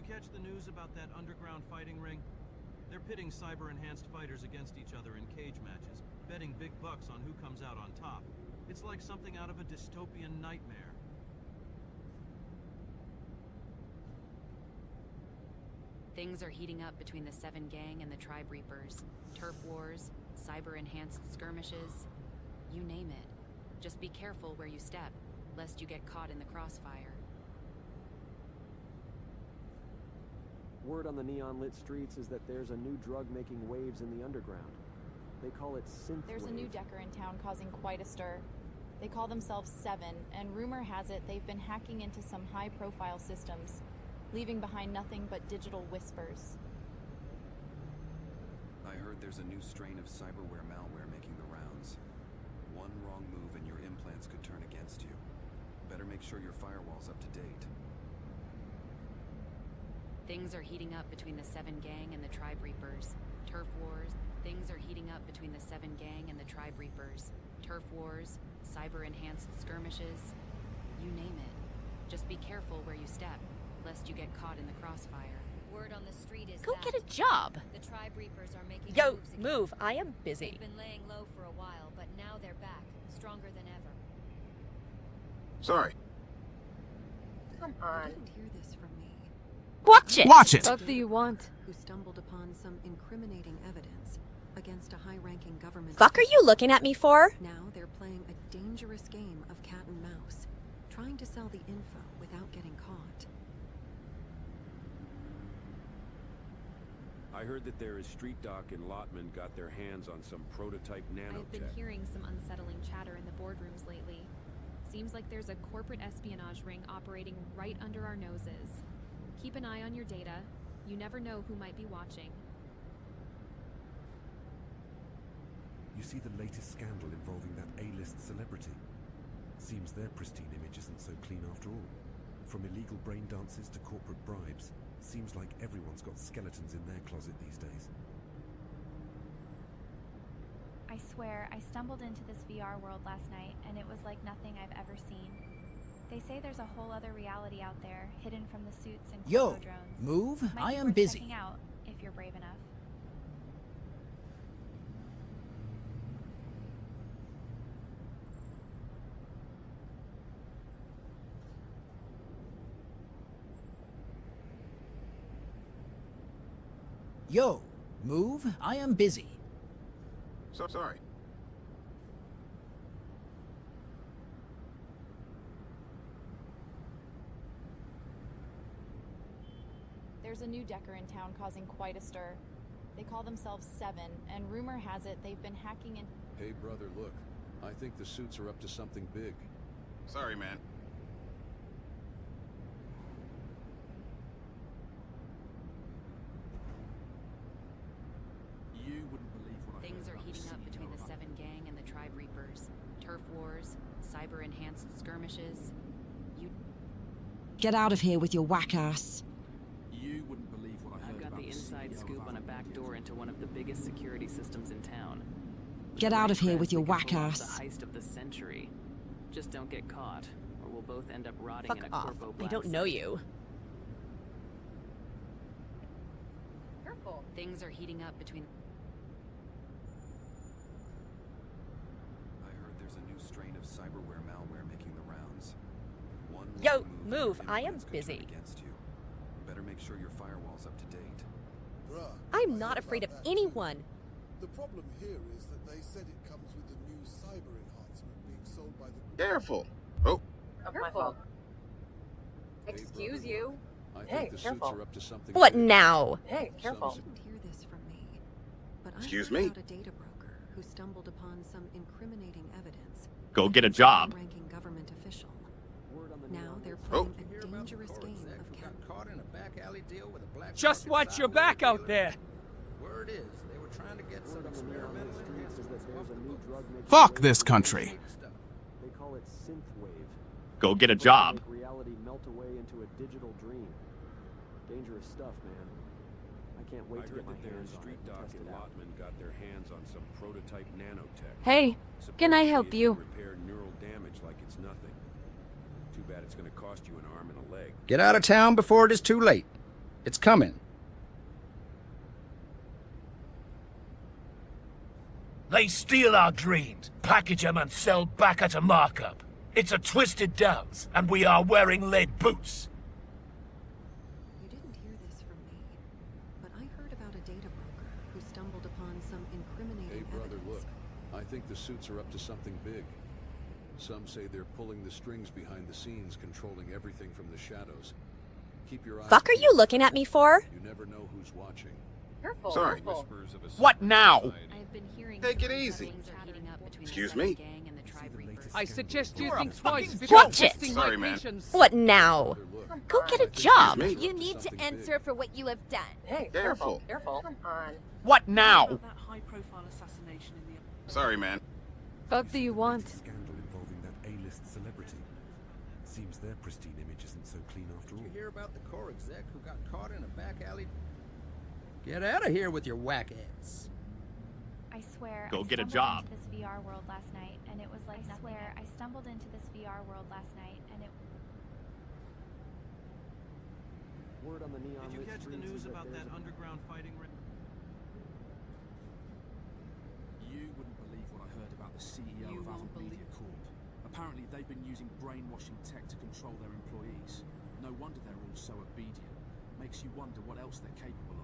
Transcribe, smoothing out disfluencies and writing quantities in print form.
you catch the news about that underground fighting ring? They're pitting cyber-enhanced fighters against each other in cage matches, betting big bucks on who comes out on top. It's like something out of a dystopian nightmare. Things are heating up between the Seven Gang and the Tribe Reapers. Turf wars, cyber-enhanced skirmishes, you name it. Just be careful where you step, lest you get caught in the crossfire. Word on the neon-lit streets is that there's a new drug making waves in the underground. They call it synth There's a wave. new decker in town causing quite a stir. They call themselves Seven, and rumor has it they've been hacking into some high-profile systems, leaving behind nothing but digital whispers. I heard there's a new strain of cyberware malware making the rounds. One wrong move and your implants could turn against you. Better make sure your firewall's up to date. Things are heating up between the Seven Gang and the Tribe Reapers. Turf wars. Things are heating up between the Seven Gang and the Tribe Reapers. Turf wars, cyber-enhanced skirmishes, you name it. Just be careful where you step, lest you get caught in the crossfire. Word on the street is Go that get a job. the Tribe Reapers are making Yo, moves again. move. I am busy. They've been laying low for a while, but now they're back, stronger than ever. Sorry. Come You on. didn't hear this from me. Watch it. Watch it! What do you want? Who stumbled upon some incriminating evidence against a high-ranking government. Fuck are you looking at me for? Now they're playing a dangerous game of cat and mouse, trying to sell the info without getting caught. I heard that there is Street Doc and Lotman got their hands on some prototype nanotech. I've been hearing some unsettling chatter in the boardrooms lately. Seems like there's a corporate espionage ring operating right under our noses. Keep an eye on your data. You never know who might be watching. You see the latest scandal involving that A-list celebrity? Seems their pristine image isn't so clean after all. From illegal brain dances to corporate bribes, seems like everyone's got skeletons in their closet these days. I swear, I stumbled into this VR world last night, and it was like nothing I've ever seen. They say there's a whole other reality out there, hidden from the suits and Yo, drones. move. Might I be am worth busy. checking out, if you're brave enough. Yo, move. I am busy. So sorry. There's a new decker in town causing quite a stir. They call themselves Seven, and rumor has it they've been hacking in. Hey brother, look. I think the suits are up to something big. Sorry, man. You wouldn't believe what I Things heard are about heating the up between the CEO. Seven Gang and the Tribe Reapers. Turf wars, cyber-enhanced skirmishes, you... Get out of here with your whack ass. You wouldn't believe what I heard I've got about the inside CEO scoop of on a back door into one of the biggest security systems in town. Get out of here with your whack The ass. heist of the century. Just don't get caught, or we'll both end up rotting Fuck in a off. corpo I blast don't know you. Careful. Things are heating up between... I heard there's a new strain of cyberware malware making the rounds. One Yo, wrong and move. your I am implants could turn busy. against you. Better make sure your firewall's up to date. I'm not afraid of anyone. The problem here is that they said it comes with the new cyber enhancement being sold by the... Careful. Oh. My fault. Excuse you. I think Hey, the careful. suits are up to something What big. now? Hey, Some careful. You didn't hear this from me, but Excuse I heard me? about a data broker who stumbled upon some incriminating evidence. Go get a job. Ranking government official. Word on the Now neon they're lit playing Oh. a dangerous game of cat. Caught in a back alley deal with a black Just watch your back out there. Word is, they were trying to get some Word on the neon lit experimental streets is that there's a new drug making Fuck wave this in the country. underground. They call it synth wave. Go get a It's supposed to job. Make reality melt away into a digital dream. Dangerous stuff, man. I can't wait I to heard get my that there is hands on Street it and Doc test and it out. Lotman got their hands on some prototype nanotech. Hey, can I Supposedly help it can you? repair neural damage like it's nothing. Too bad it's going to cost you an arm and a leg. Get out of town before it is too late. It's coming. They steal our dreams, package them and sell back at a markup. It's a twisted dance, and we are wearing lead boots. You didn't hear this from me, but I heard about a data broker who stumbled upon some incriminating Hey, brother, evidence. look. I think the suits are up to something big. Some say they're pulling the strings behind the scenes, controlling everything from the shadows. Keep your eyes Fuck are you peeled. looking at me for? You never know who's watching. Careful. Sorry. Careful. What now? I've been hearing Take it some easy. things are heating up between Excuse the me? Seven gang and the Tribe Reapers. I suggest you You're a think twice fucking before Watch it. testing Sorry, my man. patience. What now? Go get a job. me? You need to answer for what you have done. Hey, Careful. Careful. Come on. What now? That high-profile assassination in the... Sorry, man. What do you want? Scandal involving that A-list celebrity. Seems their pristine image isn't so clean after all. Did you hear about the core exec who got caught in a back alley? Get out of here with your whack ass. I swear. Go I get a stumbled job. Into this VR world last night, and it was like nothing. I swear, I stumbled into this VR world last night, and it. Word on the neon Did you lit catch the streets news is about that there's a- underground fighting ring? You wouldn't believe what I heard about the CEO of Avant Media Corp. Apparently they've been using brainwashing tech to control their employees. No wonder they're all so obedient. Makes you wonder what else they're capable of.